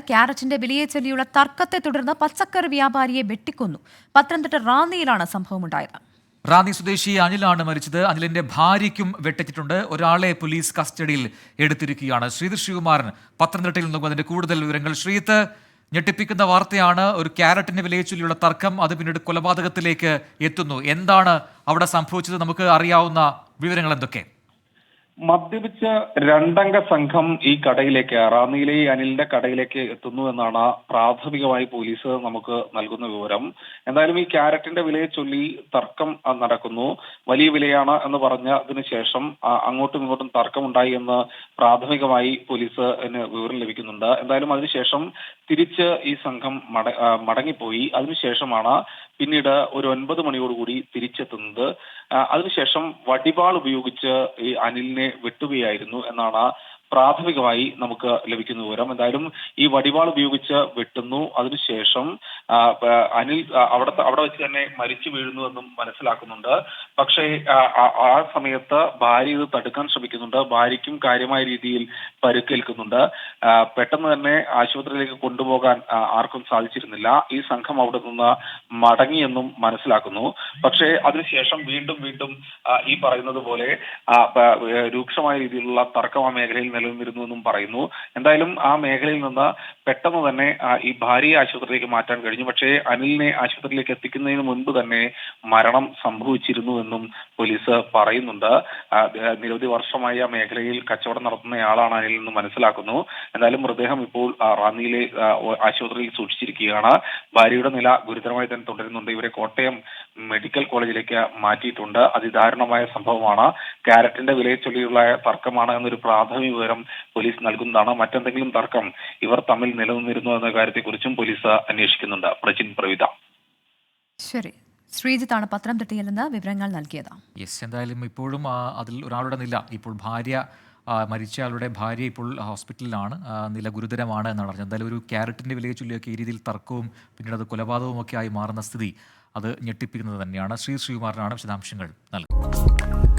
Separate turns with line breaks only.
ക്യാരറ്റിന്റെ വിലയെ ചൊല്ലിയുള്ള തർക്കത്തെ തുടർന്ന് പച്ചക്കറി വ്യാപാരിയെ വെട്ടിക്കൊന്നു. പത്തനംതിട്ട റാന്നിയിലാണ് സംഭവമുണ്ടായത്.
റാന്നി സ്വദേശി അനിലാണ് മരിച്ചത്. അനിലിന്റെ ഭാര്യയ്ക്കും വെട്ടേറ്റിട്ടുണ്ട്. ഒരാളെ പോലീസ് കസ്റ്റഡിയിൽ എടുത്തിരിക്കുകയാണ്. ശ്രീത് ശ്രീകുമാരൻ പത്തനംതിട്ടയിൽ നിന്നും അതിന്റെ കൂടുതൽ വിവരങ്ങൾ. ശ്രീത്ത്, ഞെട്ടിപ്പിക്കുന്ന വാർത്തയാണ്. ഒരു ക്യാരറ്റിന്റെ വിലയെ ചൊല്ലിയുള്ള തർക്കം അത് പിന്നീട് കൊലപാതകത്തിലേക്ക് എത്തുന്നു. എന്താണ് അവിടെ സംഭവിച്ചത്? നമുക്ക് അറിയാവുന്ന വിവരങ്ങൾ എന്തൊക്കെ?
മദ്യപിച്ച് രണ്ടംഗ സംഘം ഈ കടയിലേക്ക്, റാന്നിയിലെ ഈ അനിലിന്റെ കടയിലേക്ക് എത്തുന്നു എന്നാണ് പ്രാഥമികമായി പോലീസ് നമുക്ക് നൽകുന്ന വിവരം. എന്തായാലും ഈ ക്യാരറ്റിന്റെ വിലയെ ചൊല്ലി തർക്കം നടക്കുന്നു. വലിയ വിലയാണ് എന്ന് പറഞ്ഞതിന് ശേഷം അങ്ങോട്ടും ഇങ്ങോട്ടും തർക്കമുണ്ടായി എന്ന് പ്രാഥമികമായി പോലീസിന് വിവരം ലഭിക്കുന്നുണ്ട്. എന്തായാലും അതിനുശേഷം തിരിച്ച് ഈ സംഘം മടങ്ങിപ്പോയി. അതിനുശേഷമാണ് പിന്നീട് ഒരു 9 മണിയോടുകൂടി തിരിച്ചെത്തുന്നത്. അതിനുശേഷം വടിവാൾ ഉപയോഗിച്ച് ഈ അനിലിനെ വെട്ടുകയായിരുന്നു എന്നാണ് പ്രാഥമികമായി നമുക്ക് ലഭിക്കുന്ന വിവരം. എന്തായാലും ഈ വടിവാൾ ഉപയോഗിച്ച് വെട്ടുന്നു. അതിനുശേഷം അനിൽ അവിടെ വെച്ച് തന്നെ മരിച്ചു വീഴുന്നുവെന്നും മനസ്സിലാക്കുന്നുണ്ട്. പക്ഷേ ആ സമയത്ത് ഭാര്യ ഇത് തടുക്കാൻ ശ്രമിക്കുന്നുണ്ട്. ഭാര്യയ്ക്കും കാര്യമായ രീതിയിൽ പരുക്കേൽക്കുന്നുണ്ട്. പെട്ടെന്ന് തന്നെ ആശുപത്രിയിലേക്ക് കൊണ്ടുപോകാൻ ആർക്കും സാധിച്ചിരുന്നില്ല. ഈ സംഘം അവിടെ നിന്ന് മടങ്ങിയെന്നും മനസ്സിലാക്കുന്നു. പക്ഷേ അതിനുശേഷം വീണ്ടും ഈ പറയുന്നത് പോലെ രൂക്ഷമായ രീതിയിലുള്ള തർക്കം ആ മേഖലയിൽ നിലനിന്നിരുന്നുവെന്നും പറയുന്നു. എന്തായാലും ആ മേഖലയിൽ നിന്ന് പെട്ടെന്ന് തന്നെ ഈ ഭാര്യയെ ആശുപത്രിയിലേക്ക് മാറ്റാൻ കഴിഞ്ഞു. പക്ഷേ അനിലിനെ ആശുപത്രിയിലേക്ക് എത്തിക്കുന്നതിന് മുൻപ് തന്നെ മരണം സംഭവിച്ചിരുന്നു എന്നും പോലീസ് പറയുന്നുണ്ട്. നിരവധി വർഷമായി ആ മേഖലയിൽ കച്ചവടം നടത്തുന്നയാളാണ് അനിൽ എന്ന് മനസ്സിലാക്കുന്നു. എന്തായാലും മൃതദേഹം ഇപ്പോൾ റാന്നിയിലെ ആശുപത്രിയിൽ സൂക്ഷിച്ചിരിക്കുകയാണ്. ഭാര്യയുടെ നില ഗുരുതരമായി തന്നെ തുടരുന്നുണ്ട്. ഇവരെ കോട്ടയം മെഡിക്കൽ കോളേജിലേക്ക് മാറ്റിയിട്ടുണ്ട്. അതിദാരുണമായ സംഭവമാണ്. ക്യാരറ്റിന്റെ വിലയെ ചൊല്ലിയുള്ള തർക്കമാണ് എന്നൊരു പ്രാഥമിക വിവരം പോലീസ് നൽകുന്നതാണ്. മറ്റെന്തെങ്കിലും തർക്കം ഇവർ തമ്മിൽ നിലനിന്നിരുന്നു എന്ന കാര്യത്തെക്കുറിച്ചും പോലീസ് അന്വേഷിക്കുന്നുണ്ട്. പ്രവിത.
ശരി, ശ്രീജിത്താണ് പത്തനംതിട്ടയിൽ നിന്ന് വിവരങ്ങൾ നൽകിയത്.
എന്തായാലും ഇപ്പോഴും അതിൽ ഒരാളുടെ നില, ഇപ്പോൾ ഭാര്യ, മരിച്ചയാളുടെ ഭാര്യ ഇപ്പോൾ ഹോസ്പിറ്റലിലാണ്. നില ഗുരുതരമാണ് എന്നാണ് പറഞ്ഞത്. എന്തായാലും ഒരു ക്യാരറ്റിന്റെ വിലയെ ചൊല്ലിയൊക്കെ ഈ രീതിയിൽ തർക്കവും പിന്നീട് അത് കൊലപാതകവും ഒക്കെ ആയി മാറുന്ന സ്ഥിതി അത് ഞെട്ടിപ്പിക്കുന്നത് തന്നെയാണ്. ശ്രീകുമാരനാണ് വിശദാംശങ്ങൾ നൽകുന്നത്.